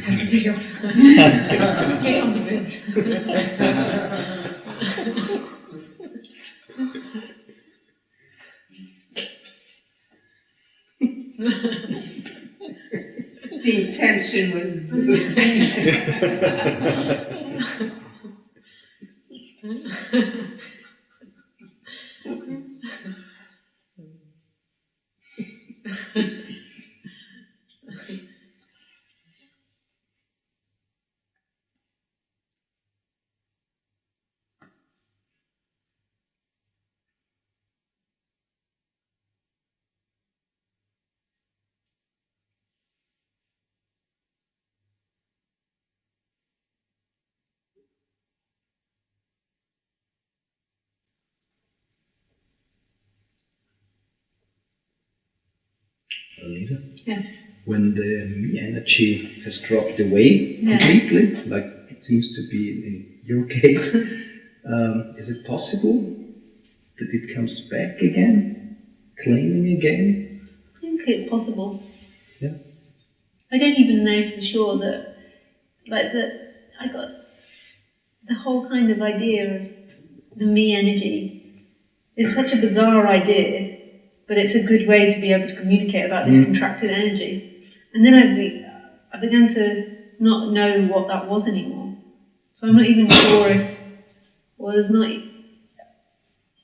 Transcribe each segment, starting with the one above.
Have to take off. Get on the boots. The intention was good. Lisa? Yeah. When the me energy has dropped away completely, like it seems to be in your case, is it possible that it comes back again, claiming again? I think it's possible. Yeah. I don't even know for sure that, I got the whole kind of idea of the me energy is such a bizarre idea, but it's a good way to be able to communicate about this contracted energy. And then I began to not know what that was anymore. So I'm not even sure if, well,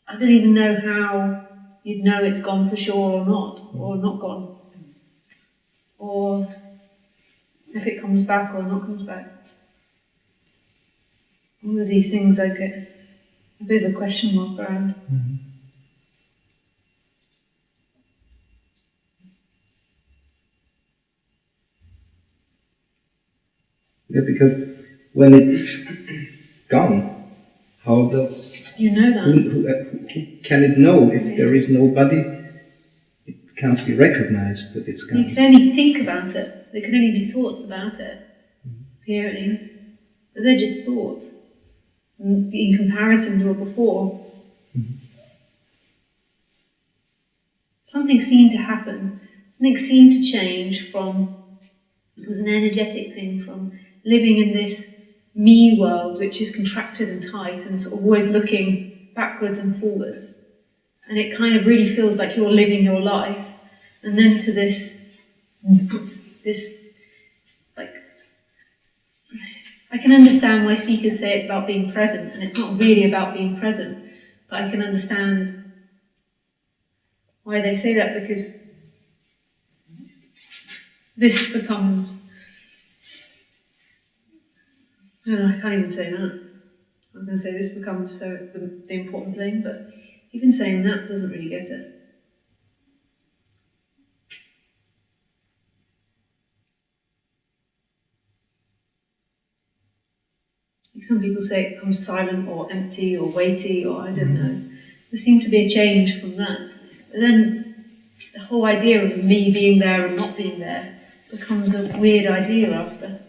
I don't even know how you'd know it's gone for sure or not gone. Or if it comes back or not comes back. All of these things I get a bit of a question mark around. Mm-hmm. Yeah, because when it's gone, how does You know that. who can it know if there is nobody? It can't be recognized that it's You gone. can only think about it. There can only be thoughts about it, appearing. But they're just thoughts in comparison to before. Something seemed to happen. Something seemed to change from, it was an energetic thing, from living in this me world, which is contracted and tight and sort of always looking backwards and forwards. And it kind of really feels like you're living your life. And then to this, like, I can understand why speakers say it's about being present, and it's not really about being present, but I can understand why they say that, because this becomes, I can't even say that. I'm going to say this becomes so the important thing, but even saying that doesn't really get it. Like some people say it becomes silent or empty or weighty, or I don't know. There seemed to be a change from that. But then the whole idea of me being there and not being there becomes a weird idea after.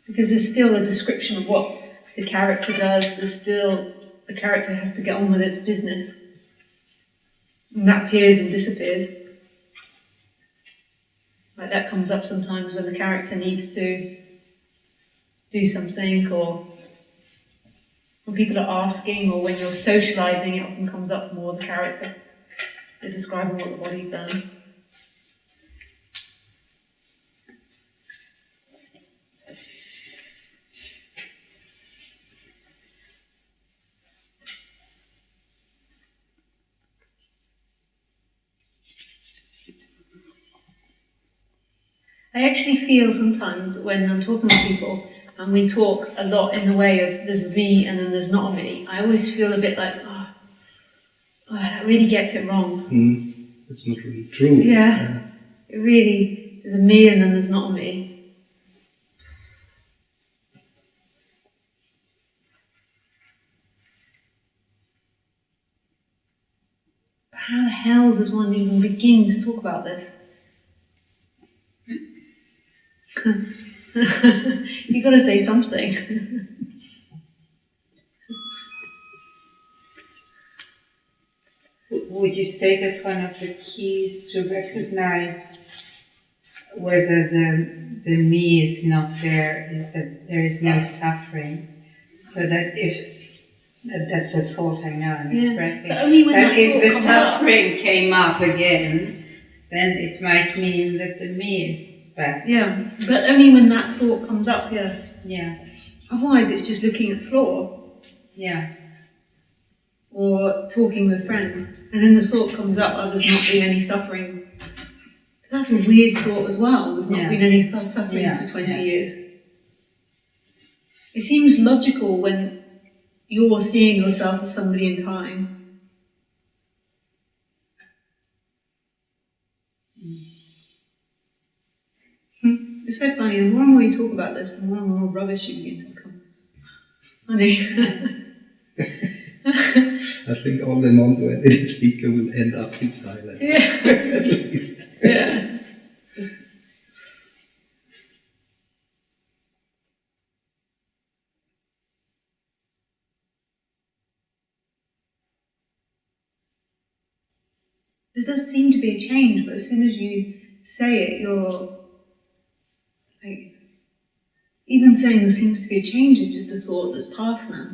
Because there's still a description of what the character does, there's still, the character has to get on with its business. And that appears and disappears. Like that comes up sometimes when the character needs to do something, or when people are asking, or when you're socialising, it often comes up more, the character. They're describing what the body's done. I actually feel sometimes when I'm talking to people, and we talk a lot in the way of there's a me and then there's not a me, I always feel a bit like, oh that really gets it wrong. That's not really true. Yeah, it really, there's a me and then there's not a me. But how the hell does one even begin to talk about this? You've got to say something. Would you say that one of the keys to recognize whether the me is not there is that there is no suffering? So that if that's a thought I know I'm expressing. But only when that that if the thought comes suffering came up again, then it might mean that the me is back. Yeah, but only when that thought comes up, yeah. Yeah. Otherwise it's just looking at the floor. Yeah. Or talking with a friend, and then the thought comes up, oh, there's not been any suffering. That's a weird thought as well, there's not been any suffering for 20 years. It seems logical when you're seeing yourself as somebody in time. It's so funny, the more and more you talk about this, the more and more rubbish you begin to become. Funny. I think all the non-duality speaker will end up in silence. Yeah. At least. Yeah. There does seem to be a change, but as soon as you say it, you're like, even saying there seems to be a change is just a thought that's past now.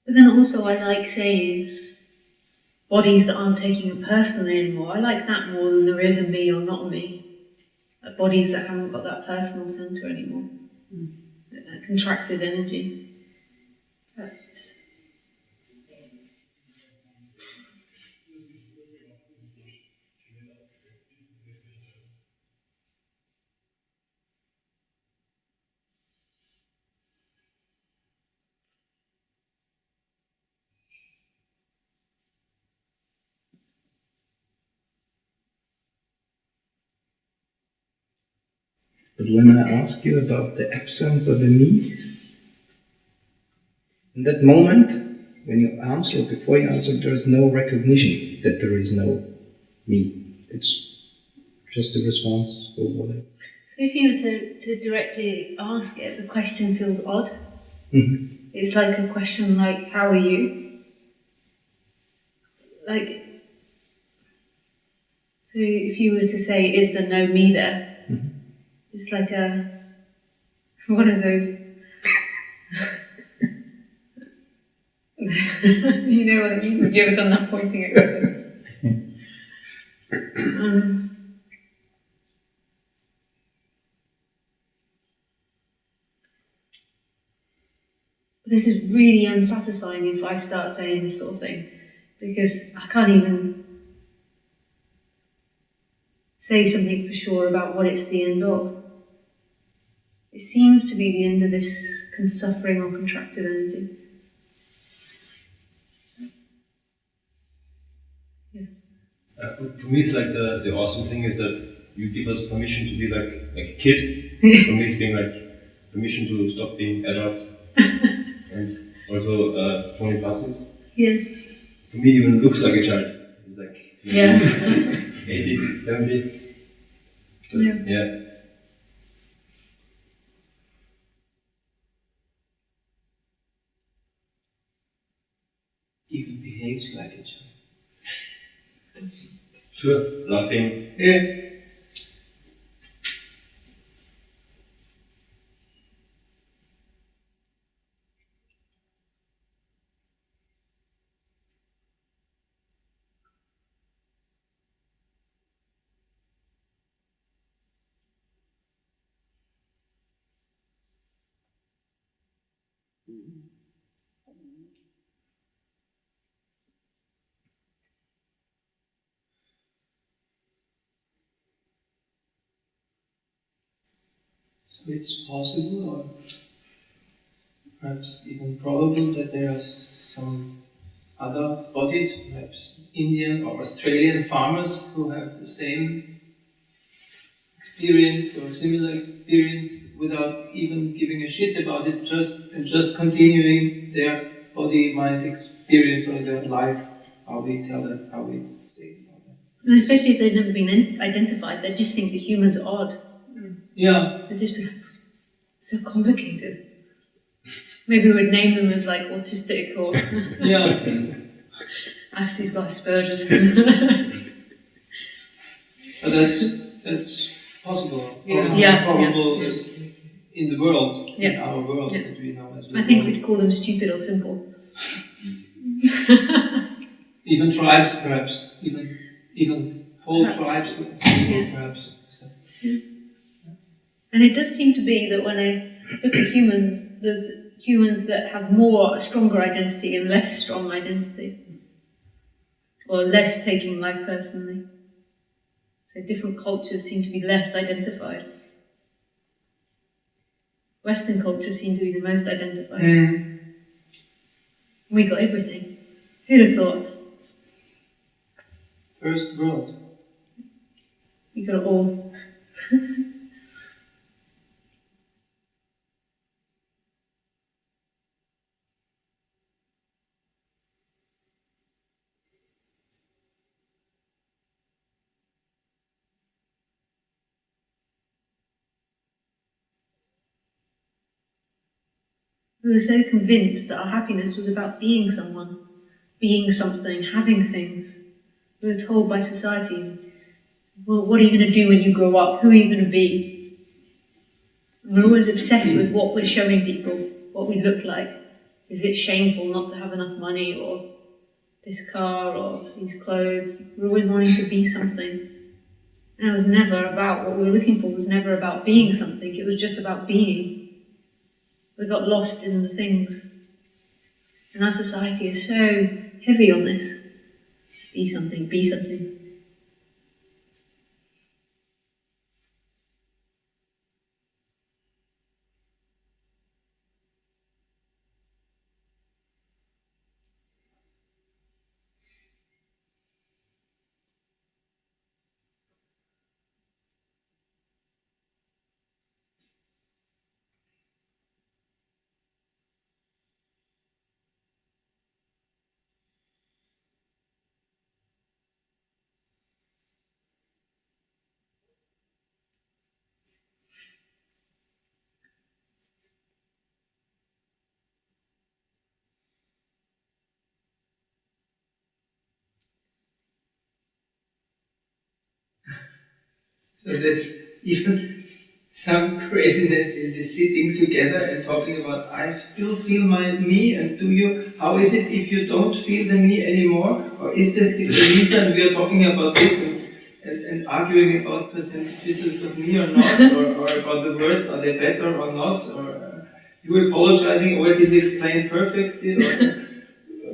But then also I like saying bodies that aren't taking it personally anymore. I like that more than there is a me or not a me. Like bodies that haven't got that personal centre anymore. That contracted energy. But But when I ask you about the absence of a me, in that moment, when you answer, or before you answer, there is no recognition that there is no me. It's just a response or whatever. So if you were to directly ask it, the question feels odd. Mm-hmm. It's like a question like, how are you? Like, so if you were to say, is there no me there? Mm-hmm. It's like one of those, you know what I mean? Have you ever done that pointing at something? This is really unsatisfying if I start saying this sort of thing, because I can't even say something for sure about what it's the end of. It seems to be the end of this suffering or contracted energy. For me, it's like the awesome thing is that you give us permission to be like a kid. For me, it's being like permission to stop being adult. And also 20 passes. Yeah. For me, even looks like a child. It's like Yeah. 80, 70. So Yeah. Yeah. Even behaves like a child. Sure. Laughing. Yeah. So it's possible, or perhaps even probable, that there are some other bodies, perhaps Indian or Australian farmers, who have the same experience or similar experience without even giving a shit about it, just continuing their body-mind experience or their life, how we tell it, how we say about it. And especially if they've never been identified, they just think the human's odd. Yeah. They just be like, so complicated. Maybe we'd name them as like autistic or Yeah. Assie's got Asperger's. But that's possible. Yeah. Yeah, Probable yeah. in the world, in Yeah. our world Yeah. that we know as I think we'd call them stupid or simple. even tribes, perhaps, even whole Perhaps. tribes of people, Yeah. perhaps. So, And it does seem to be that when I look at humans, there's humans that have a stronger identity and less strong identity. Or less taking life personally. So different cultures seem to be less identified. Western cultures seem to be the most identified. We got everything. Who'd have thought? First world. We got it all. We were so convinced that our happiness was about being someone, being something, having things. We were told by society, well, what are you going to do when you grow up? Who are you going to be? And we're always obsessed with what we're showing people, what we look like. Is it shameful not to have enough money or this car or these clothes? We're always wanting to be something. And it was never about what we were looking for, it was never about being something, it was just about being. We got lost in the things. And our society is so heavy on this. Be something, be something. So there's even some craziness in this sitting together and talking about, I still feel my me, and do you, how is it if you don't feel the me anymore? Or is there still Elisa, and we are talking about this and arguing about percentages of me or not, or about the words, are they better or not, or you apologizing, or I didn't explain perfectly, or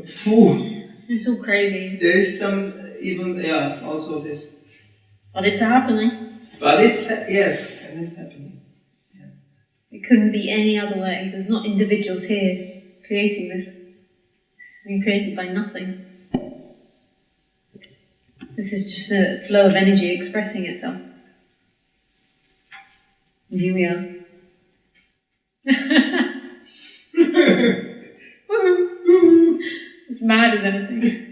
It's all crazy. there is some, even, also this. But it's happening. But it's, yes, and it's happening. Yeah. It couldn't be any other way. There's not individuals here creating this. It's been created by nothing. This is just a flow of energy expressing itself. And here we are. It's mad as anything.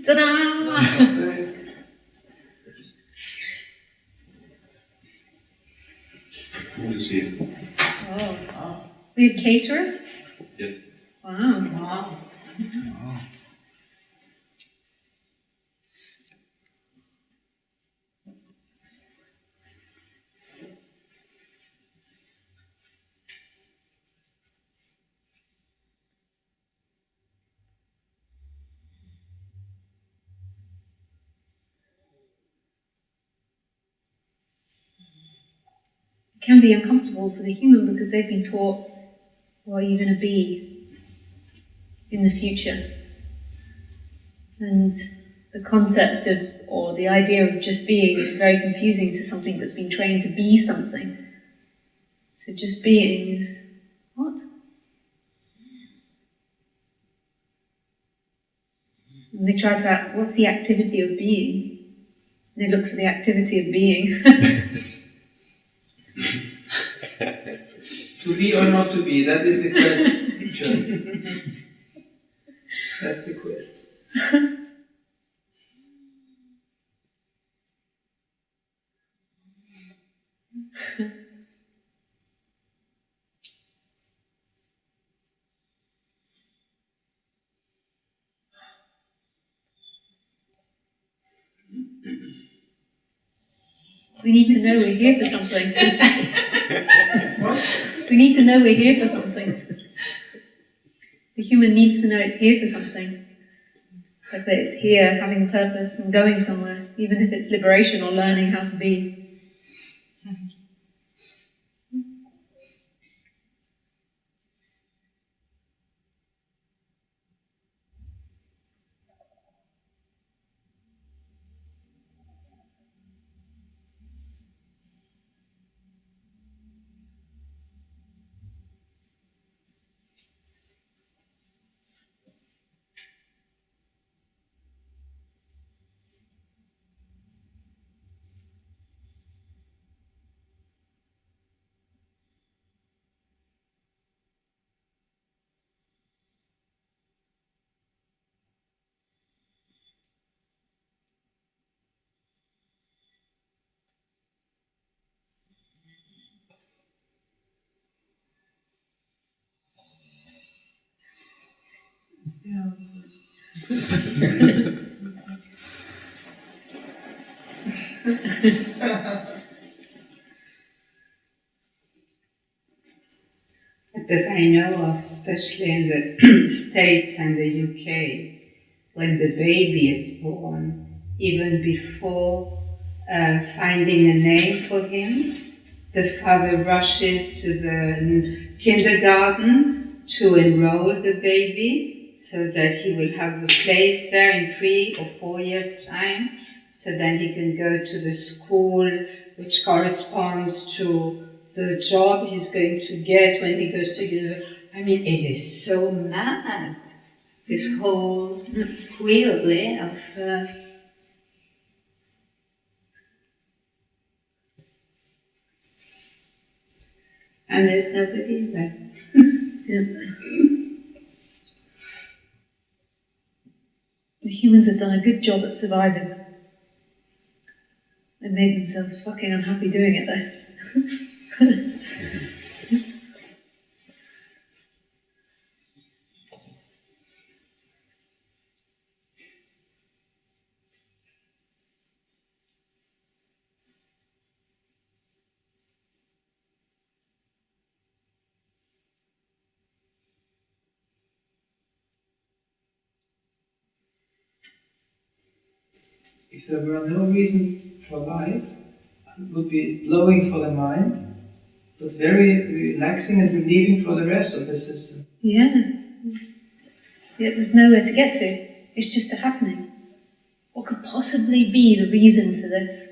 Ta-da! Food is here. Oh. We have caterers? Yes. Wow. Wow. It can be uncomfortable for the human because they've been taught, what are you going to be in the future? And the concept of, or the idea of just being is very confusing to something that's been trained to be something. So just being is, what? And they try to, what's the activity of being? They look for the activity of being. To be or not to be, that is the question. That's the quest. We need to know we're here for something. What? We need to know we're here for something. The human needs to know it's here for something. Like that it's here, having a purpose and going somewhere, even if it's liberation or learning how to be. That's the answer. That I know of, especially in the States and the UK, when the baby is born, even before finding a name for him, the father rushes to the kindergarten to enroll the baby so that he will have a place there in 3 or 4 years' time, so then he can go to the school which corresponds to the job he's going to get when he goes to university. I mean, it is so mad, this whole wheel of... and there's nobody there. The humans have done a good job at surviving. They've and made themselves fucking unhappy doing it though. If there were no reason for life, it would be blowing for the mind, but very relaxing and relieving for the rest of the system. Yeah. There's nowhere to get to. It's just a happening. What could possibly be the reason for this?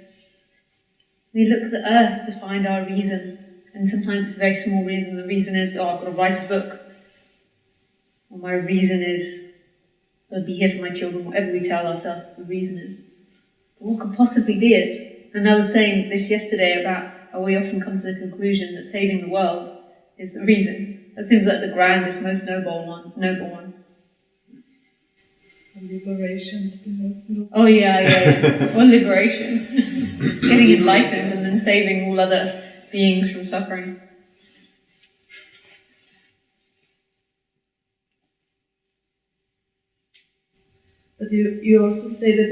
We look at the earth to find our reason, and sometimes it's a very small reason. The reason is, oh, I've got to write a book. Or my reason is, I'll be here for my children, whatever we tell ourselves the reason is. But what could possibly be it? And I was saying this yesterday about how we often come to the conclusion that saving the world is the reason. That seems like the grandest, most noble one. Liberation is the most noble. Oh yeah. Or liberation. Getting enlightened and then saving all other beings from suffering. But you also say that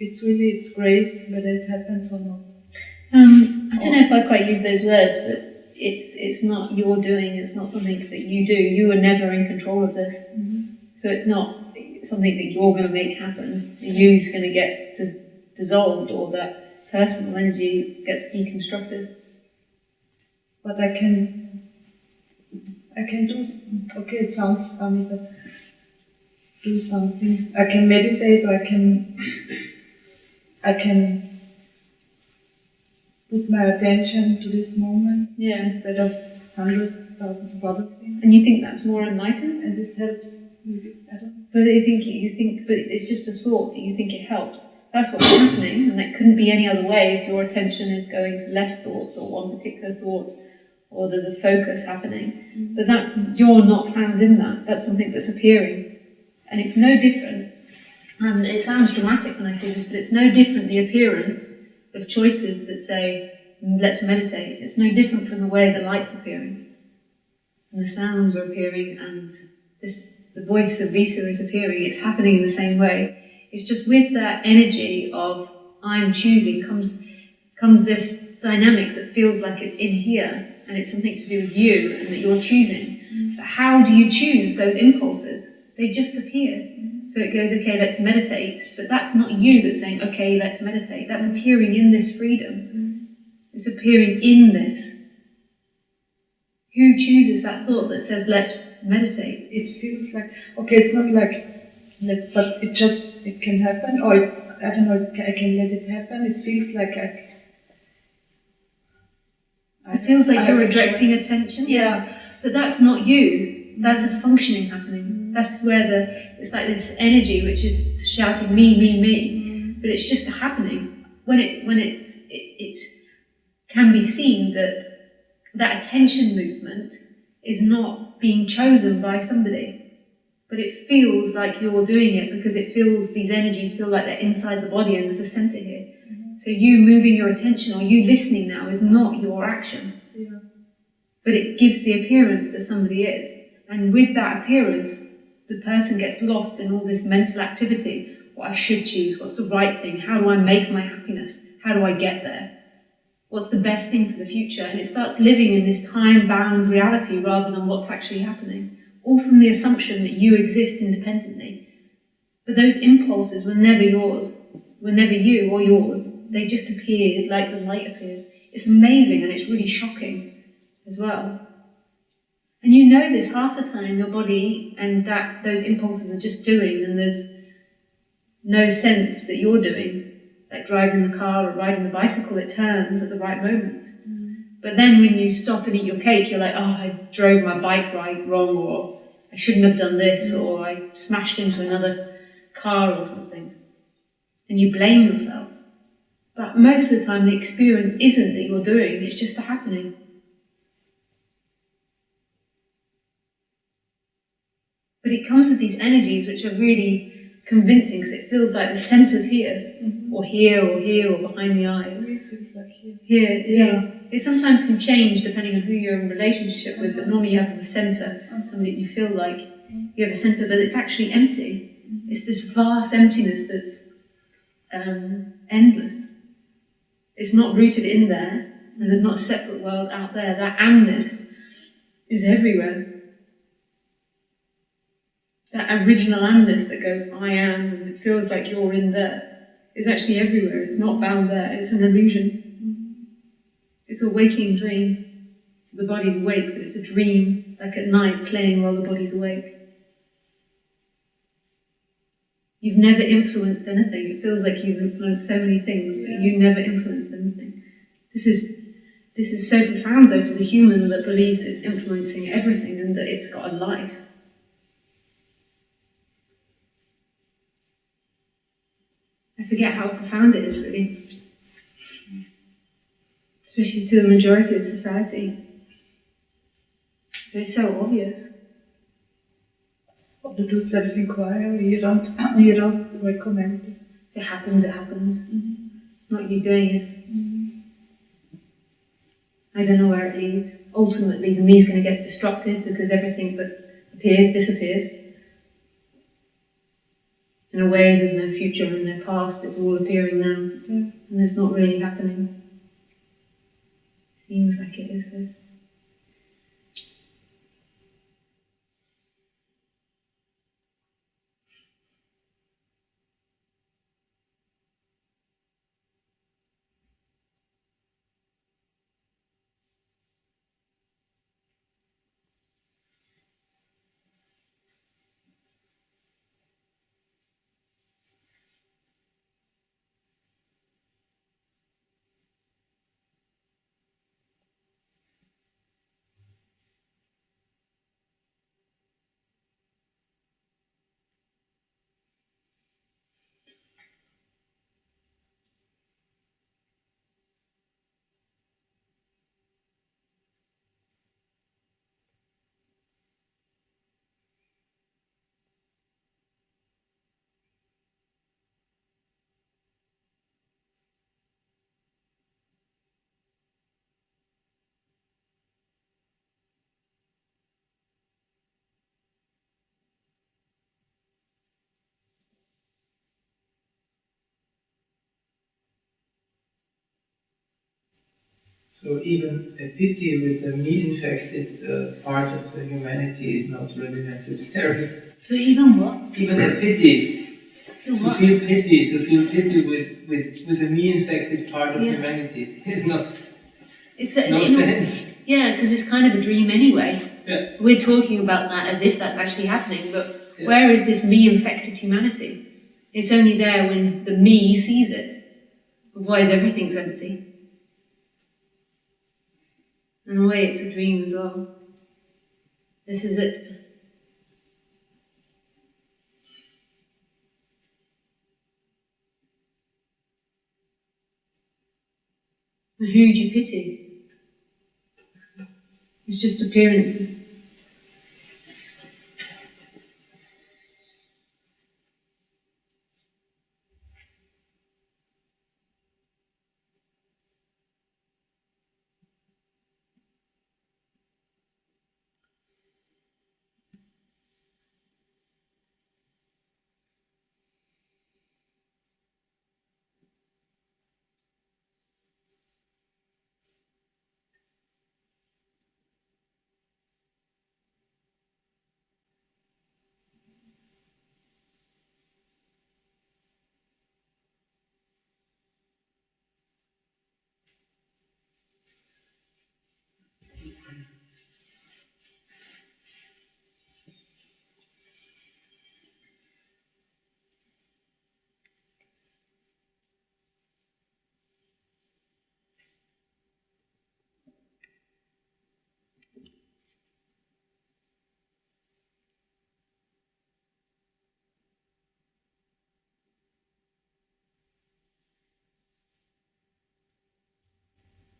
it's grace whether it happens or not. I don't know if I quite use those words, but it's not your doing, it's not something that you do. You are never in control of this. Mm-hmm. So it's not something that you're going to make happen. You's going to get dissolved, or that personal energy gets deconstructed. But I can do, okay, it sounds funny, but do something. I can meditate, or I can put my attention to this moment instead of 100,000 of other things. And you think that's more enlightened? And this helps. Maybe, I don't know. But but it's just a thought that you think it helps. That's what's happening, and that couldn't be any other way if your attention is going to less thoughts or one particular thought, or there's a focus happening. Mm-hmm. But you're not found in that. That's something that's appearing. And it's no different, and it sounds dramatic when I say this, but it's no different, the appearance of choices that say, let's meditate. It's no different from the way the light's appearing, and the sounds are appearing, and the voice of Visa is appearing. It's happening in the same way. It's just with that energy of I'm choosing comes this dynamic that feels like it's in here, and it's something to do with you, and that you're choosing. But how do you choose those impulses? They just appear. So it goes, okay, let's meditate. But that's not you that's saying, okay, let's meditate. That's appearing in this freedom. It's appearing in this. Who chooses that thought that says, let's meditate? It feels like, okay, it's not like, but it can happen, or I don't know, I can let it happen. It feels like it feels like you're redirecting attention. Yeah. But that's not you. That's a functioning happening. That's where it's like this energy which is shouting me, but it's just a happening. When it can be seen that attention movement is not being chosen by somebody, but it feels like you're doing it because these energies feel like they're inside the body and there's a center here. So you moving your attention or you listening now is not your action, but it gives the appearance that somebody is. And with that appearance, the person gets lost in all this mental activity. What I should choose, what's the right thing, how do I make my happiness, how do I get there? What's the best thing for the future? And it starts living in this time-bound reality rather than what's actually happening. All from the assumption that you exist independently. But those impulses were never yours, were never you or yours. They just appeared like the light appears. It's amazing and it's really shocking as well. And you know this half the time, your body and those impulses are just doing, and there's no sense that you're doing. Like driving the car or riding the bicycle, it turns at the right moment. But then when you stop and eat your cake, you're like, oh, I drove my bike wrong, or I shouldn't have done this, or I smashed into another car or something. And you blame yourself. But most of the time the experience isn't that you're doing, it's just a happening. But it comes with these energies which are really convincing because it feels like the centre's here, or here, or here, or behind the eyes. here. Here, yeah. It sometimes can change depending on who you're in relationship with, but normally you have a centre, somebody that you feel like you have a centre, but it's actually empty. It's this vast emptiness that's endless. It's not rooted in there, and there's not a separate world out there. That am-ness is everywhere. That original am-ness that goes, I am, and it feels like you're in there, is actually everywhere. It's not bound there, it's an illusion. It's a waking dream. So the body's awake, but it's a dream, like at night, playing while the body's awake. You've never influenced anything. It feels like you've influenced so many things, but you never influenced anything. This is so profound, though, to the human that believes it's influencing everything and that it's got a life. I forget how profound it is, really. Especially to the majority of society. But it's so obvious. To do self-inquiry, you don't recommend it. If it happens, it happens. It's not you doing it. I don't know where it leads. Ultimately, the me's going to get destructed because everything that appears disappears. In a way, there's no future and no past. It's all appearing now, and it's not really happening. Seems like it is, though. So even a pity with the me-infected part of the humanity is not really necessary. So even what? Even a pity, The to what? feel pity with the me-infected part of humanity is not It's no sense. Yeah, because it's kind of a dream anyway. Yeah. We're talking about that as if that's actually happening, but where is this me-infected humanity? It's only there when the me sees it. Otherwise, everything's empty. In a way, it's a dream as well. This is it. And who do you pity? It's just appearances.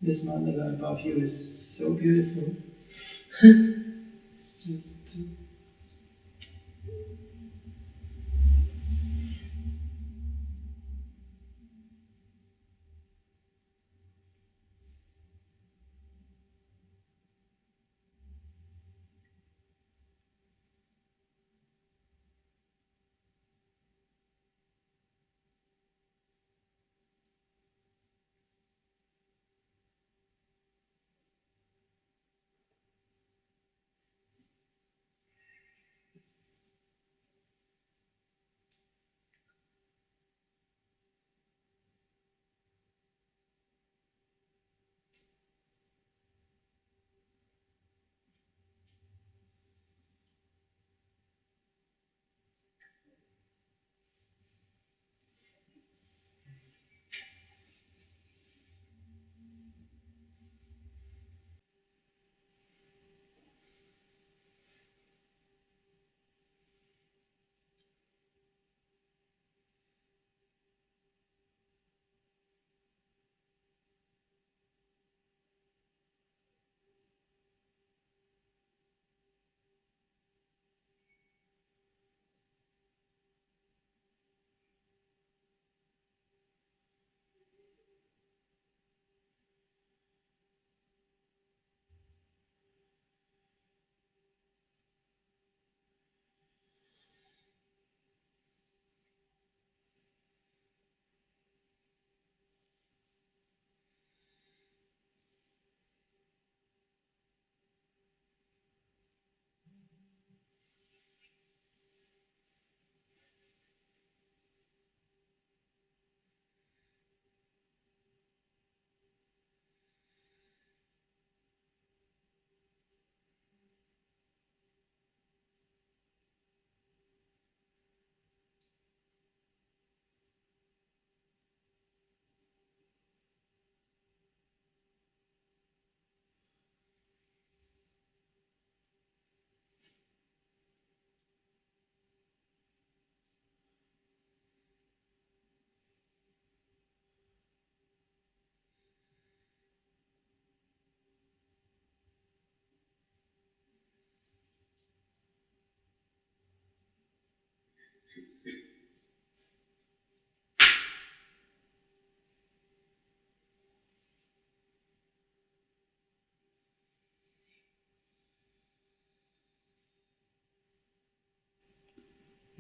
This mandala above you is so beautiful. It's just so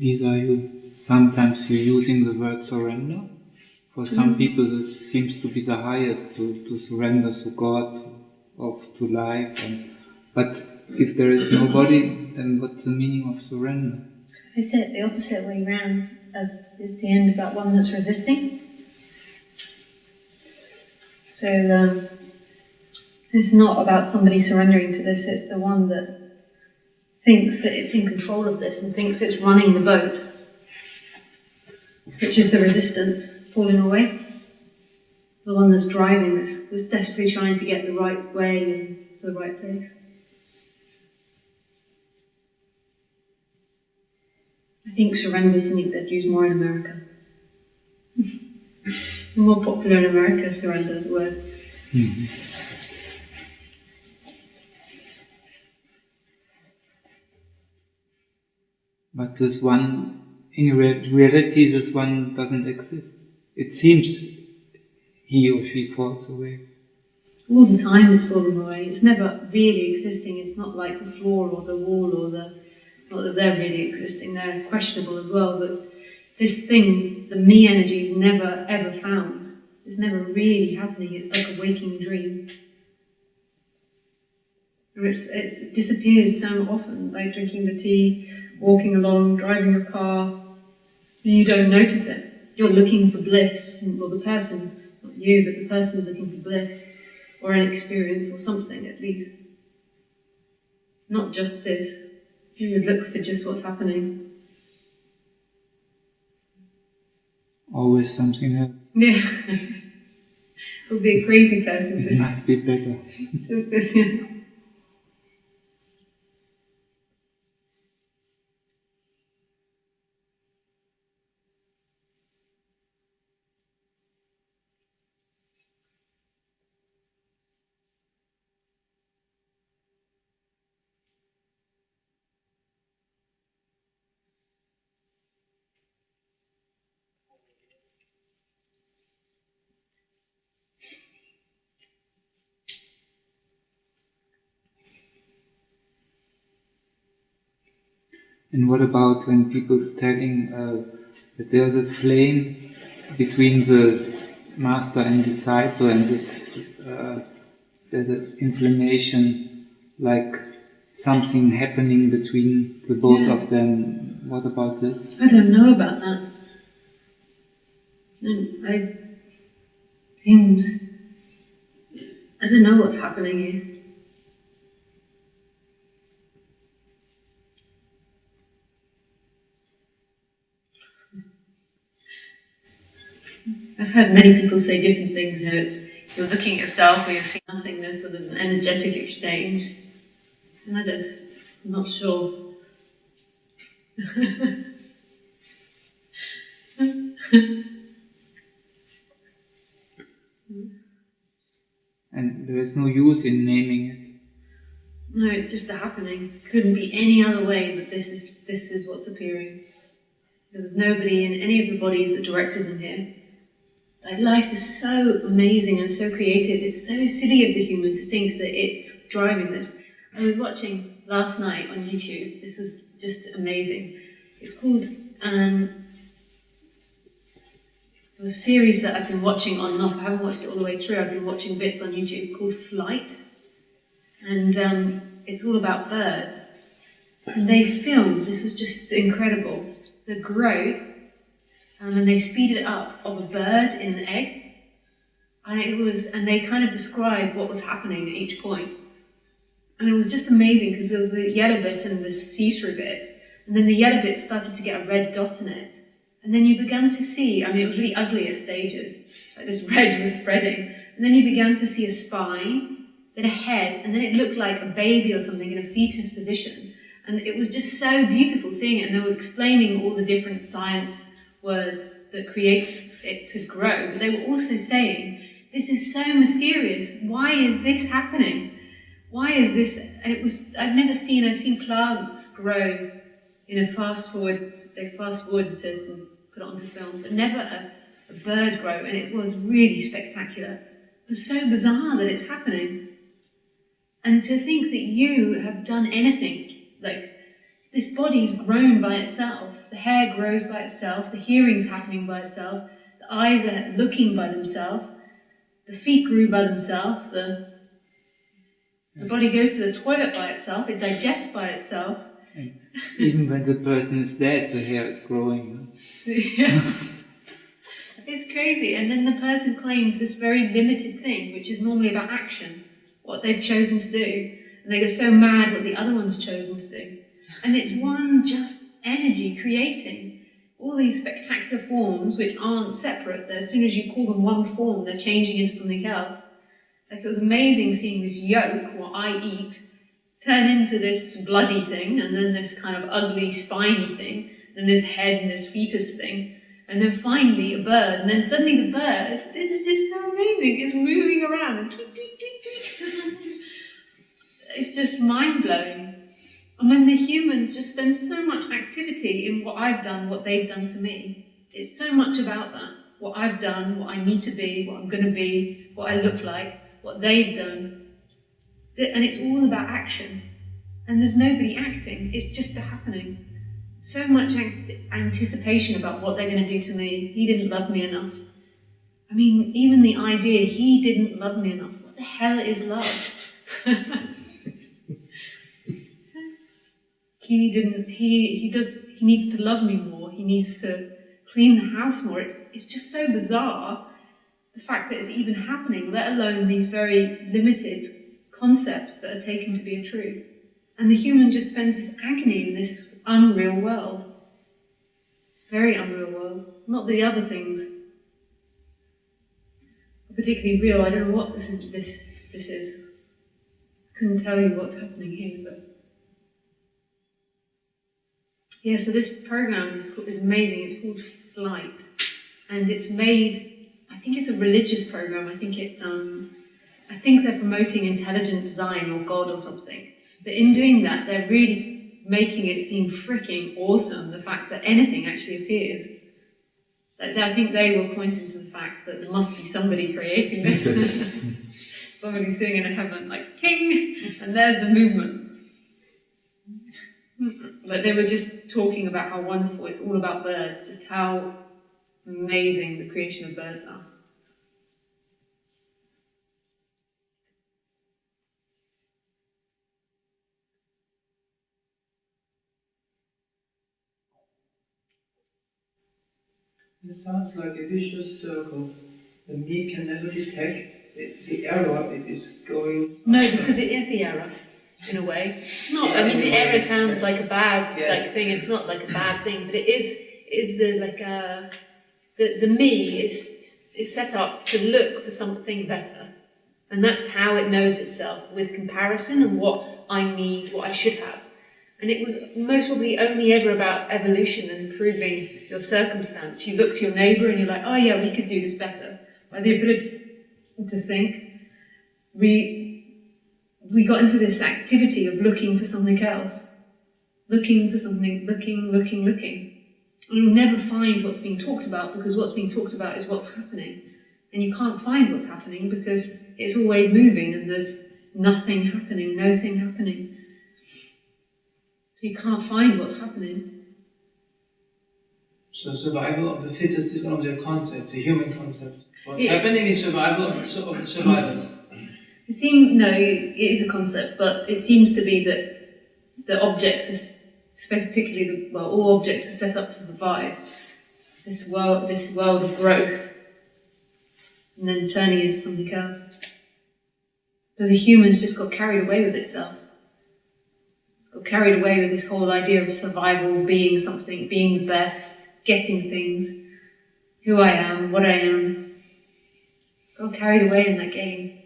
Lisa, sometimes you're using the word surrender. For some people, this seems to be the highest, to surrender to God, to life. But if there is nobody, then what's the meaning of surrender? I said the opposite way round, as is the end of that one that's resisting. So it's not about somebody surrendering to this, it's the one that thinks that it's in control of this and thinks it's running the boat, which is the resistance falling away. The one that's driving this, that's desperately trying to get the right way and to the right place. I think surrender is something that's used more in America. More popular in America, surrender, the word. Mm-hmm. But this one, in reality, this one doesn't exist. It seems he or she falls away. All the time it's falling away. It's never really existing. It's not like the floor or the wall or not that they're really existing, they're questionable as well, but this thing, the me energy, is never ever found. It's never really happening. It's like a waking dream. It disappears so often, like drinking the tea, walking along, driving your car, and you don't notice it. You're looking for bliss, or the person, not you, but the person is looking for bliss, or an experience, or something at least. Not just this. You would look for just what's happening. Always something else. Yeah. It would be a crazy person. It must be better. Just this, yeah. And what about when people telling that there's a flame between the master and disciple, and this there's an inflammation, like something happening between the both of them? What about this? I don't know about that. I don't know what's happening here. I've heard many people say different things. You're looking at yourself, or you're seeing nothingness, or there's an energetic exchange. And I'm not sure. And there is no use in naming it. No, it's just a happening. Couldn't be any other way, but this is what's appearing. There was nobody in any of the bodies that directed them here. Like, life is so amazing and so creative. It's so silly of the human to think that it's driving this. I was watching last night on YouTube. This was just amazing. It's called the series that I've been watching on and off. I haven't watched it all the way through. I've been watching bits on YouTube, called Flight, and it's all about birds. And they filmed. This was just incredible. The growth. And they speeded it up, of a bird in an egg, and they kind of described what was happening at each point. And it was just amazing, because there was the yellow bit and the see-through bit, and then the yellow bit started to get a red dot in it. And then you began to see, it was really ugly at stages, like this red was spreading, and then you began to see a spine, then a head, and then it looked like a baby or something in a fetus position. And it was just so beautiful seeing it, and they were explaining all the different science words that creates it to grow, but they were also saying, this is so mysterious, why is this happening? Why is this? And I've seen plants grow in a they fast forwarded it and put it onto film, but never a bird grow, and it was really spectacular. It was so bizarre that it's happening. And to think that you have done anything, like this body's grown by itself. The hair grows by itself, the hearing's happening by itself, the eyes are looking by themselves, the feet grew by themselves, the body goes to the toilet by itself, it digests by itself. And even when the person is dead, the hair is growing. So, yeah. It's crazy. And then the person claims this very limited thing, which is normally about action, what they've chosen to do. And they get so mad what the other one's chosen to do. And it's one just energy creating all these spectacular forms which aren't separate. That as soon as you call them one form, they're changing into something else. Like, it was amazing seeing this yolk, what I eat, turn into this bloody thing, and then this kind of ugly, spiny thing, and this head and this fetus thing, and then finally a bird, and then suddenly the bird, this is just so amazing, it's moving around, and tweet, tweet, tweet, tweet. It's just mind-blowing. And when the humans just spend so much activity in what I've done, what they've done to me, it's so much about that. What I've done, what I need to be, what I'm going to be, what I look like, what they've done. And it's all about action. And there's nobody acting, it's just the happening. So much anticipation about what they're going to do to me. He didn't love me enough. I mean, even the idea, he didn't love me enough. What the hell is love? He needs to love me more. He needs to clean the house more. It's just so bizarre, the fact that it's even happening, let alone these very limited concepts that are taken to be a truth. And the human just spends this agony in this unreal world. Very unreal world. Not the other things. Particularly real. I don't know what this is. I couldn't tell you what's happening here, but yeah, so this program is amazing. It's called Flight. And it's made, I think it's a religious program. I think they're promoting intelligent design or God or something. But in doing that, they're really making it seem freaking awesome, the fact that anything actually appears. I think they were pointing to the fact that there must be somebody creating this. Somebody sitting in a heaven, like, ting! And there's the movement. Like, they were just talking about how wonderful it's all about birds, just how amazing the creation of birds are. This sounds like a vicious circle. The me can never detect the error it is going. No, because it is the error, in a way. It's not. Yeah, I mean, the anyway. error sounds like a bad Yes. thing. It's not like a bad thing, but it is the me is set up to look for something better, and that's how it knows itself, with comparison and what I need, what I should have. And it was most probably only ever about evolution and improving your circumstance. You look to your neighbour and you're like, oh yeah, we could do this better. By the ability to think, we got into this activity of looking for something else. Looking for something, looking. And you'll never find what's being talked about, because what's being talked about is what's happening. And you can't find what's happening because it's always moving and there's nothing happening, no thing happening. So you can't find what's happening. So survival of the fittest is only a concept, a human concept. What's Yeah. happening is survival of the survivors. It is a concept, but it seems to be that the objects, particularly all objects are set up to survive this world of growth, and then turning into something else. But the human's just got carried away with itself. It's got carried away with this whole idea of survival, being something, being the best, getting things, who I am, what I am. Got carried away in that game.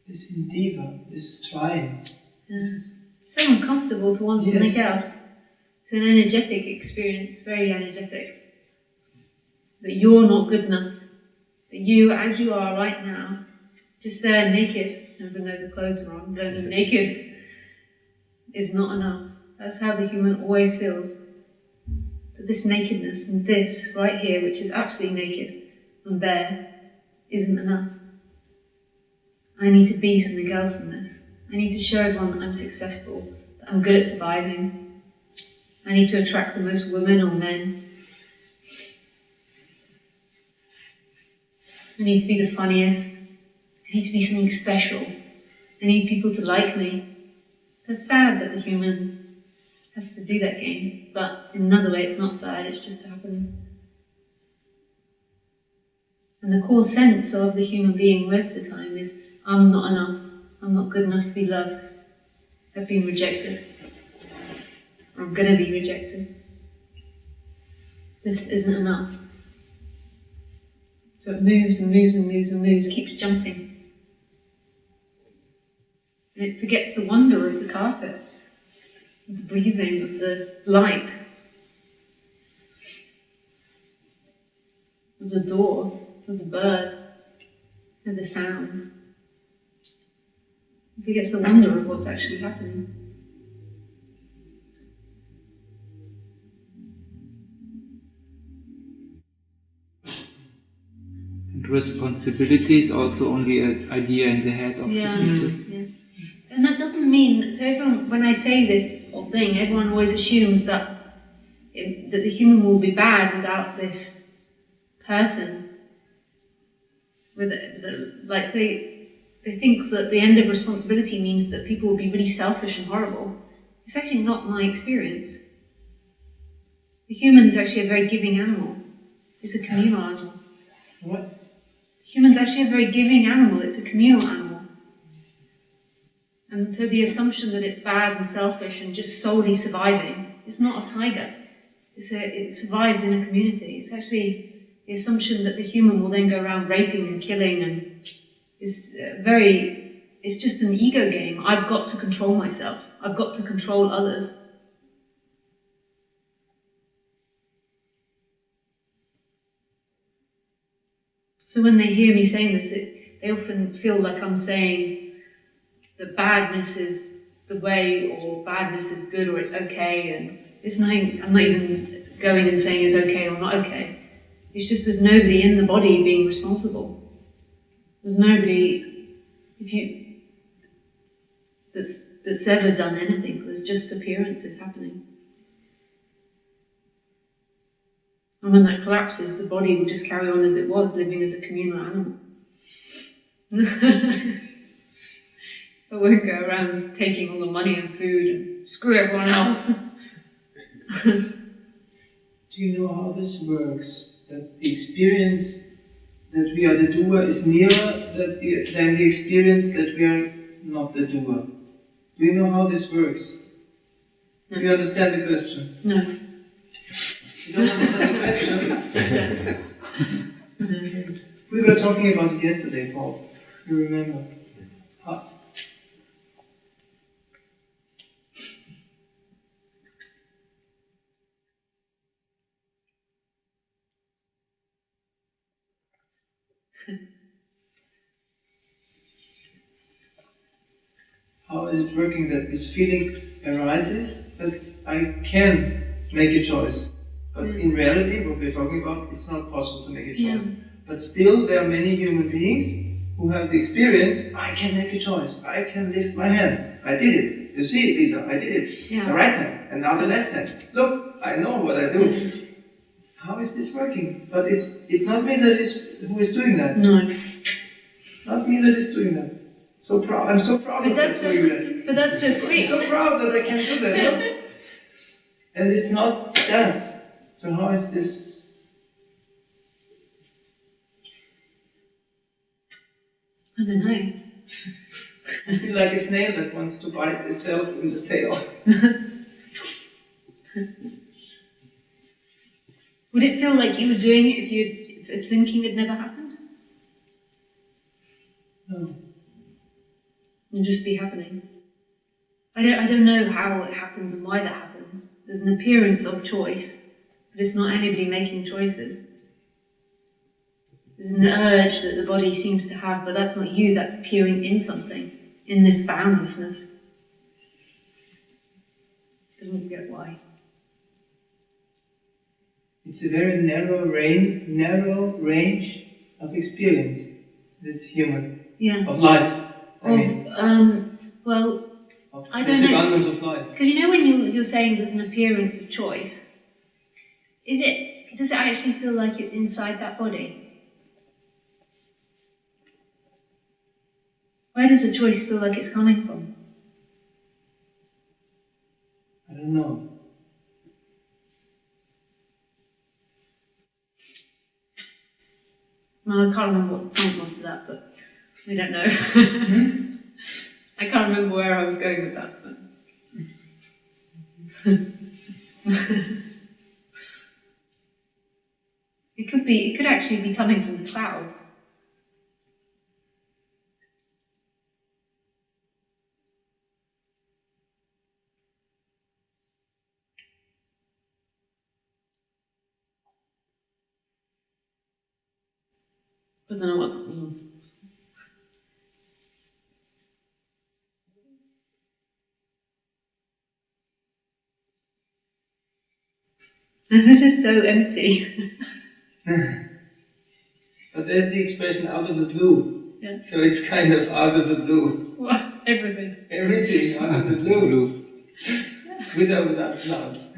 This endeavor, this trying. It's so uncomfortable to want something else. It's an energetic experience, very energetic. That you're not good enough. That you, as you are right now, just there naked, even though the clothes are on, don't look naked, is not enough. That's how the human always feels. That this nakedness and this right here, which is absolutely naked and bare, isn't enough. I need to be something else than this. I need to show everyone that I'm successful, that I'm good at surviving. I need to attract the most women or men. I need to be the funniest. I need to be something special. I need people to like me. It's sad that the human has to do that game, but in another way it's not sad, it's just happening. And the core sense of the human being most of the time is, I'm not enough. I'm not good enough to be loved. I've been rejected. I'm going to be rejected. This isn't enough. So it moves and moves and moves and moves, keeps jumping. And it forgets the wonder of the carpet, of the breathing, of the light, of the door, of the bird, of the sounds. It forgets the wonder of what's actually happening. And responsibility is also only an idea in the head of the people. Yeah. And that doesn't mean that, so everyone, when I say this sort of thing, everyone always assumes that that the human will be bad without this person. Like they think that the end of responsibility means that people will be really selfish and horrible. It's actually not my experience. The human's actually a very giving animal. It's a communal animal. What? The human's actually a very giving animal. It's a communal animal. And so the assumption that it's bad and selfish and just solely surviving, it's not a tiger. It survives in a community. It's actually the assumption that the human will then go around raping and killing, and it's just an ego game. I've got to control myself. I've got to control others. So when they hear me saying this, they often feel like I'm saying that badness is the way, or badness is good, or it's okay, and it's nothing. I'm not even going and saying it's okay or not okay. It's just there's nobody in the body being responsible. There's nobody that's ever done anything. There's just appearances happening. And when that collapses, the body will just carry on as it was, living as a communal animal. I won't go around taking all the money and food and screw everyone else. Do you know how this works? That the experience that we are the doer is nearer than the experience that we are not the doer. Do you know how this works? No. Do you understand the question? No. You don't understand the question? We were talking about it yesterday, Paul. You remember? How is it working that this feeling arises that I can make a choice? But in reality, what we're talking about, it's not possible to make a choice. Yeah. But still, there are many human beings who have the experience, I can make a choice. I can lift my hand. I did it. You see it, Lisa, I did it. Yeah. The right hand, and now the left hand. Look, I know what I do. How is this working? But it's not me who is doing that. No. Not me that is doing that. So proud. I'm so proud of doing that. But that's so I'm quick. so proud that I can do that. Look. And it's not that. So how is this? I don't know. I feel like a snail that wants to bite itself in the tail. Would it feel like you were doing it if thinking had never happened? No. It'd just be happening. I don't know how it happens and why that happens. There's an appearance of choice, but it's not anybody making choices. There's an urge that the body seems to have, but that's not you, that's appearing in something, in this boundlessness. Didn't get why. It's a very narrow range of experience, this human, Yeah. of life. I mean, of I this don't know. abundance of life. Because you know when you're saying there's an appearance of choice, does it actually feel like it's inside that body? Where does the choice feel like it's coming from? I don't know. Well, I can't remember what the point was to that, but we don't know. I can't remember where I was going with that. But it could actually be coming from the clouds. I don't know what that means. This is so empty. But there's the expression out of the blue. Yeah. So it's kind of out of the blue. What? Everything. Everything out of the blue. With or without clouds.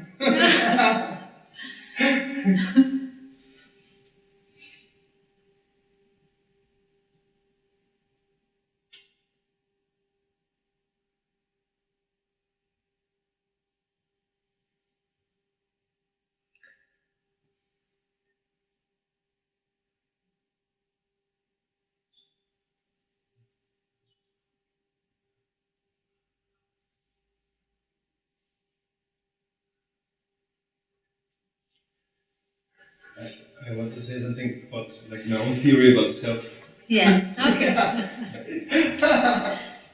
I want to say something about like my own theory about the self. Yeah. Okay.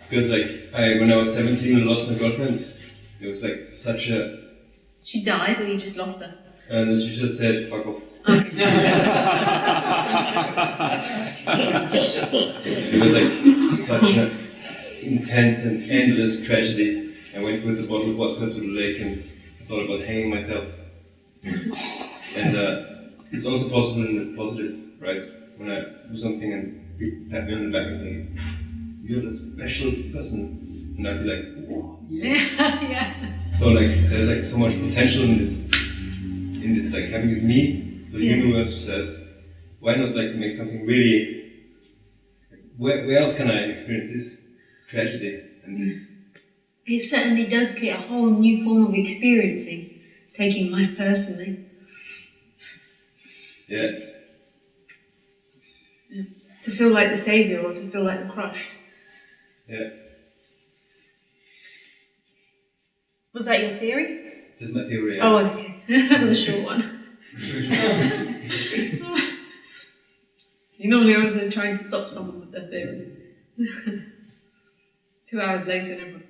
Because like when I was 17 and lost my girlfriend, it was like such a. She died, or you just lost her? And she just said, "Fuck off." Okay. It was like such an intense and endless tragedy. I went with a bottle of vodka to the lake and thought about hanging myself. And it's also possible in the positive, right? When I do something and people pat me on the back and say, "You're the special person," and I feel like, whoa. Yeah. So like there's like so much potential in this like having with me. The universe says, why not like make something really? Where else can I experience this tragedy and this? It certainly does create a whole new form of experiencing, taking life personally. Yeah. To feel like the saviour or to feel like the crushed. Yeah. Was that your theory? That's my theory. Yeah. Oh, okay. That was a short one. You normally also trying to stop someone with their theory. 2 hours later, never.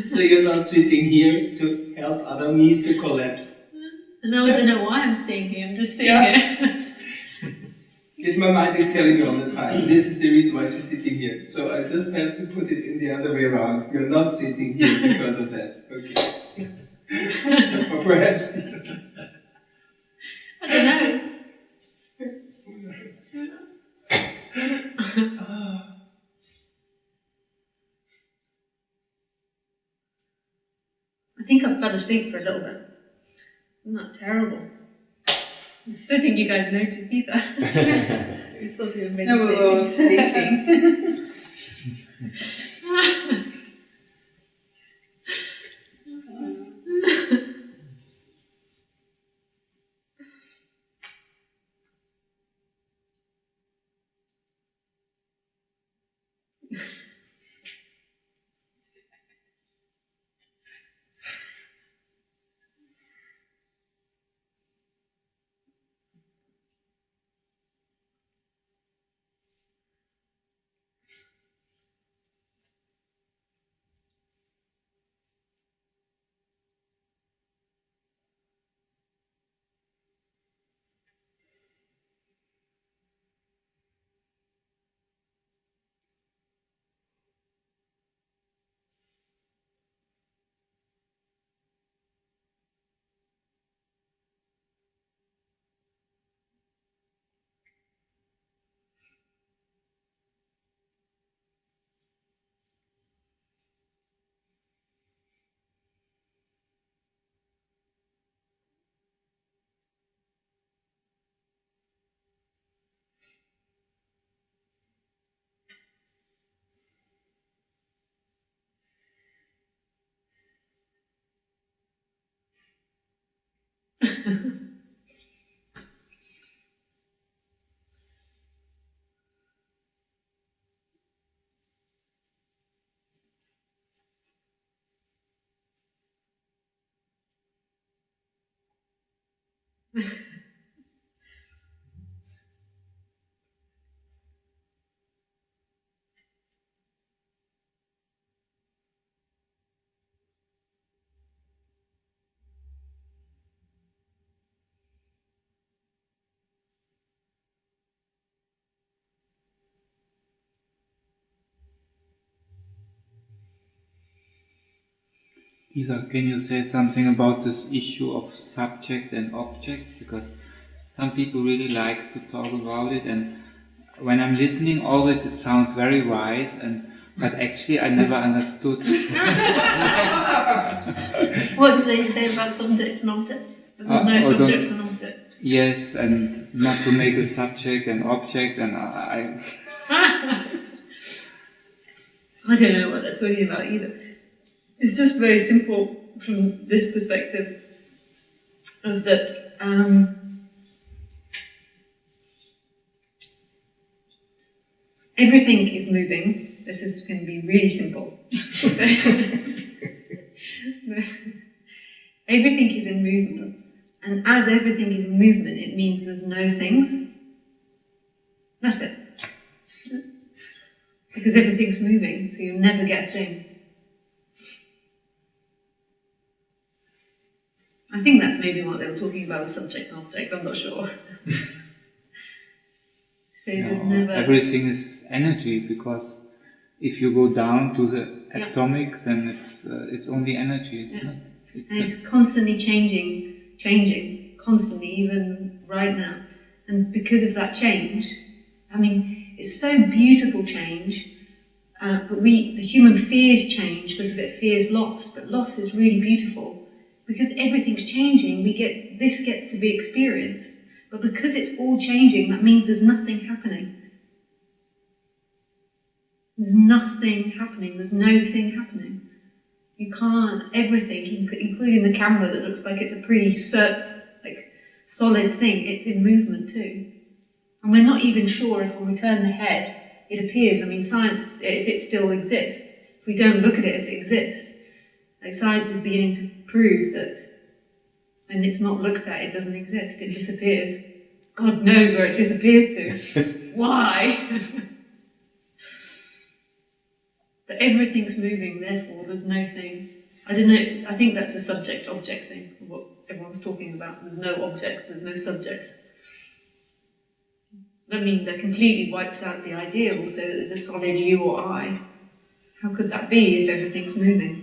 So you're not sitting here to help other me's to collapse. Now I don't know why I'm sitting here, I'm just sitting here. Because my mind is telling me all the time, this is the reason why she's sitting here. So I just have to put it in the other way around. You're not sitting here because of that. Okay. Or perhaps. I don't know. I think I fell asleep for a little bit. Isn't that terrible? I don't think you guys noticed either. We still doing No, we were all sleeping. Isa, can you say something about this issue of subject and object? Because some people really like to talk about it, and when I'm listening, always it sounds very wise, but actually I never understood. What do they say about subject and object? That there's no subject and object. Yes, and not to make a subject and object, and I don't know what they're talking about either. It's just very simple from this perspective of that everything is moving. This is going to be really simple. Everything is in movement, and as everything is in movement, it means there's no things. That's it. Because everything's moving, so you'll never get a thing. I think that's maybe what they were talking about with subject and object, I'm not sure. So there's never... Everything is energy, because if you go down to the atomics, then it's only energy, it's not... It's constantly changing, constantly, even right now. And because of that change, I mean, it's so beautiful change, but the human fears change because it fears loss, but loss is really beautiful. Because everything's changing, this gets to be experienced. But because it's all changing, that means there's nothing happening. There's nothing happening, there's no thing happening. You can't, everything, including the camera that looks like it's a pretty solid thing, it's in movement too. And we're not even sure if when we turn the head, it appears. I mean, science, if it still exists, if we don't look at it, if it exists, like science is beginning to prove that when it's not looked at, it doesn't exist, it disappears. God knows where it disappears to. Why? But everything's moving, therefore there's no thing. I don't know, I think that's a subject-object thing, what everyone's talking about. There's no object, there's no subject. I mean, that completely wipes out the idea also that there's a solid you or I. How could that be if everything's moving?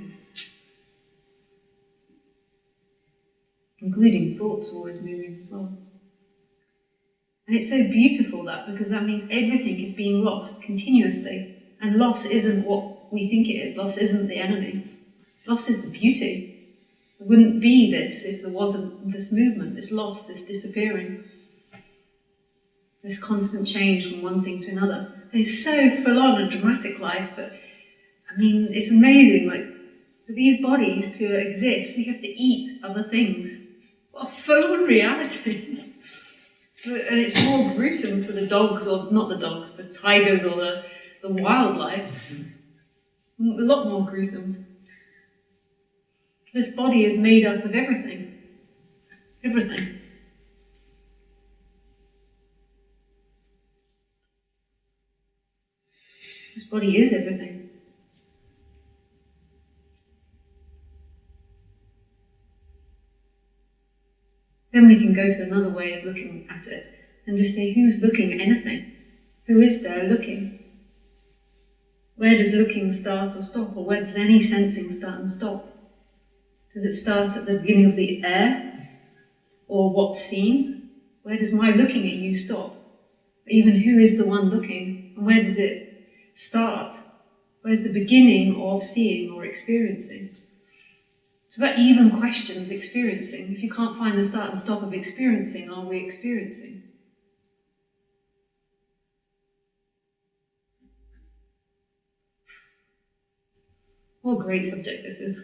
Including thoughts are always moving as well. And it's so beautiful because that means everything is being lost continuously. And loss isn't what we think it is. Loss isn't the enemy. Loss is the beauty. It wouldn't be this if there wasn't this movement, this loss, this disappearing. This constant change from one thing to another. It's so full on a dramatic life, but I mean, it's amazing. Like, for these bodies to exist, we have to eat other things. What a full on reality. And it's more gruesome for the dogs, or not the dogs, the tigers or the wildlife. A lot more gruesome. This body is made up of everything. Everything. This body is everything. Then we can go to another way of looking at it and just say, who's looking at anything? Who is there looking? Where does looking start or stop? Or where does any sensing start and stop? Does it start at the beginning of the air? Or what's seen? Where does my looking at you stop? Even who is the one looking? And where does it start? Where's the beginning of seeing or experiencing? So that even questions experiencing. If you can't find the start and stop of experiencing, are we experiencing? What a great subject this is.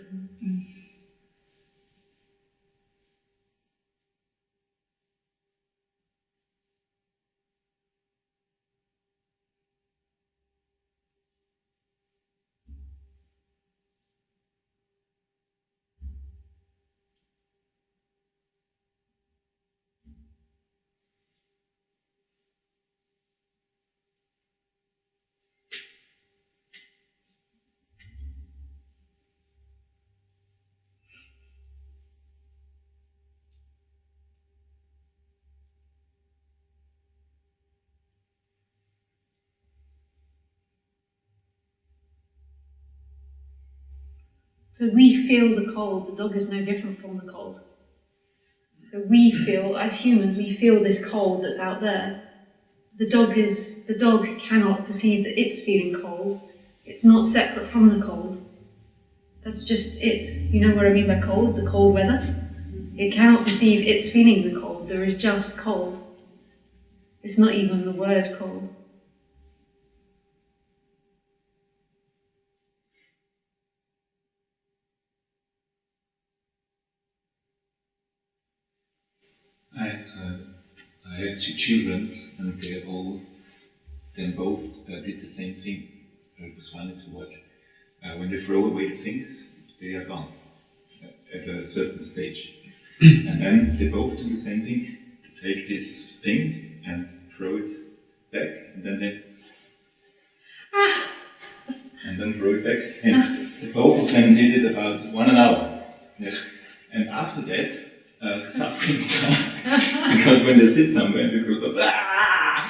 So we feel the cold. The dog is no different from the cold. So we feel, as humans, we feel this cold that's out there. The dog cannot perceive that it's feeling cold. It's not separate from the cold. That's just it. You know what I mean by cold? The cold weather? It cannot perceive it's feeling the cold. There is just cold. It's not even the word cold. I have two children, and they both did the same thing. It was funny to watch. When they throw away the things, they are gone at a certain stage. And then they both do the same thing. They take this thing and throw it back, and then throw it back. And both of them did it about 1 hour. Yes. And after that, suffering starts. Because when they sit somewhere, it goes like, ah!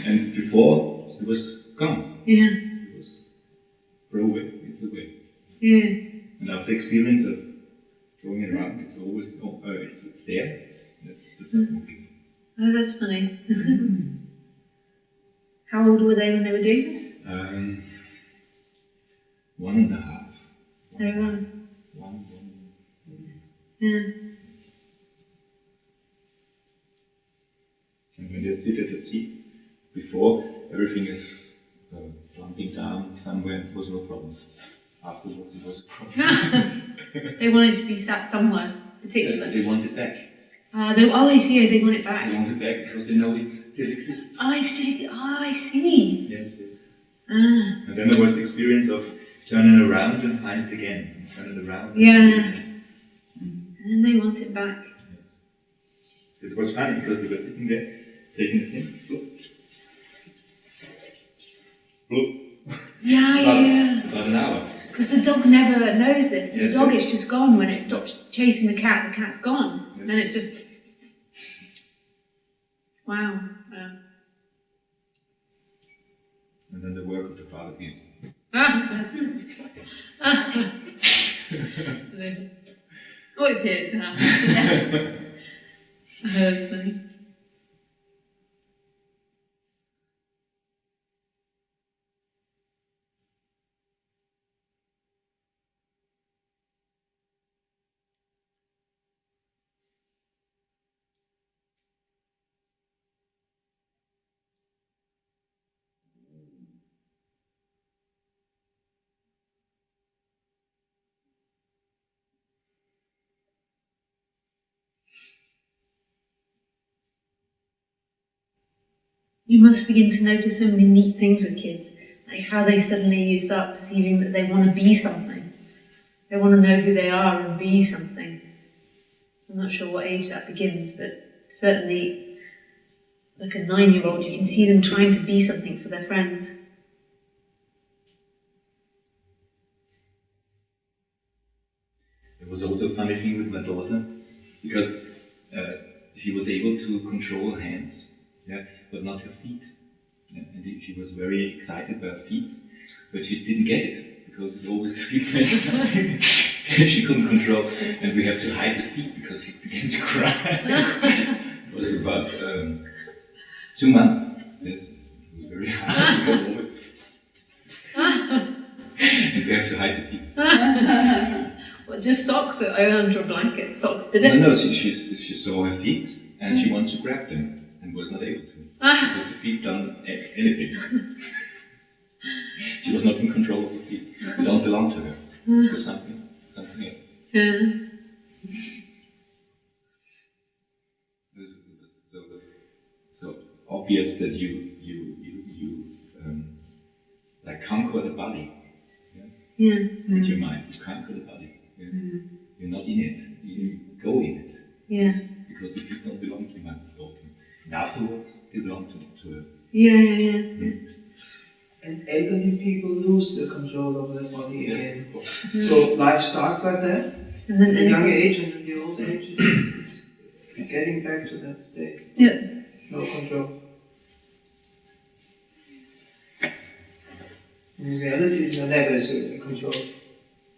And before, it was gone. Yeah. It was throw away, it's away. Yeah. And after experience of going around, it's always, it's there. That's not moving. Oh, that's funny. How old were they when they were doing this? 1.5. They were. One. Yeah. And when they sit at the seat, before everything is plumping down somewhere, it was no problem. Afterwards, it was a problem. They wanted to be sat somewhere particular. They want it back. I see. They want it back. They want it back because they know it still exists. I see. Yes. Ah. And then there was the experience of turning around and find it again. And turning around. Yeah. And then they want it back. Yes. It was funny because they were sitting there, taking the thing, bloop. Yeah. About an hour. Because the dog never knows this. The Yes, dog yes. is just gone when it stops chasing the cat's gone. Yes. Then it's just... Wow. And then the work of the father begins. Oh, it appears, huh? Oh, that's funny. You must begin to notice so many neat things with kids, like how they suddenly you start perceiving that they want to be something. They want to know who they are and be something. I'm not sure what age that begins, but certainly, like a 9-year-old, you can see them trying to be something for their friends. It was also a funny thing with my daughter, because she was able to control her hands, but not her feet. And she was very excited by her feet, but she didn't get it, because it always the feet made something. And she couldn't control, and we have to hide the feet because she began to cry. It was about 2 months. Yes, it was very hard to get over. And we have to hide the feet. Well, just socks under a blanket. Socks did it? No, she saw her feet and she wanted to grab them and was not able to. Because the feet done anything. She was not in control of her feet. They don't belong to her. It was something else. Yeah. So obvious that you like conquer the body. Yeah. With your mind, you conquer the body. Yeah? You're not in it. You go in it. Yeah. Because the feet don't belong to my daughter. And afterwards, they belong to her. Yeah. And elderly people lose the control over their body Yes, again. of course. So life starts like that, And then at the young age, and in the old age, it's getting back to that state. Yeah. No control. In reality, there never is a control.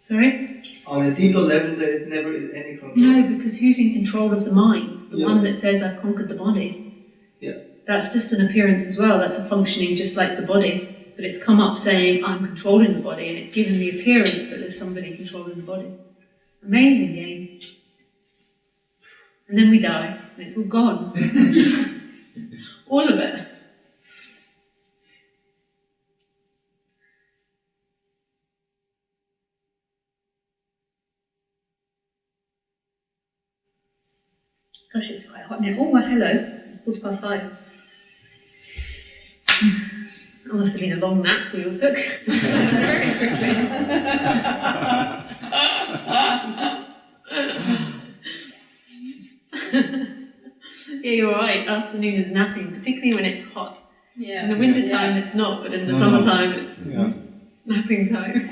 Sorry? On a deeper level, there is never is any control. No, because who's in control of the mind? The Yeah. one that says I've conquered the body. Yeah. That's just an appearance as well. That's a functioning just like the body. But it's come up saying I'm controlling the body, and it's given the appearance that there's somebody controlling the body. Amazing game. And then we die, and it's all gone. All of it. Gosh, it's quite hot now. Oh, well, hello. 5:15. That must have been a long nap we all took. Very quickly. Yeah, you're right. Afternoon is napping, particularly when it's hot. Yeah. In the winter time, it's not, but in the No. summertime, it's Yeah. napping time.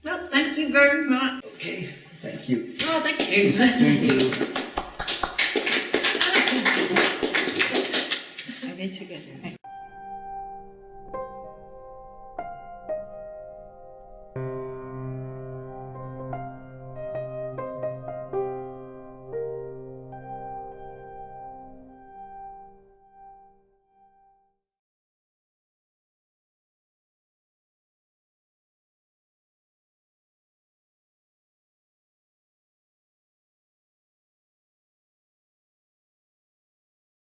Well, thank you very much. Okay, thank you. Oh, thank you. Thank you. I need to get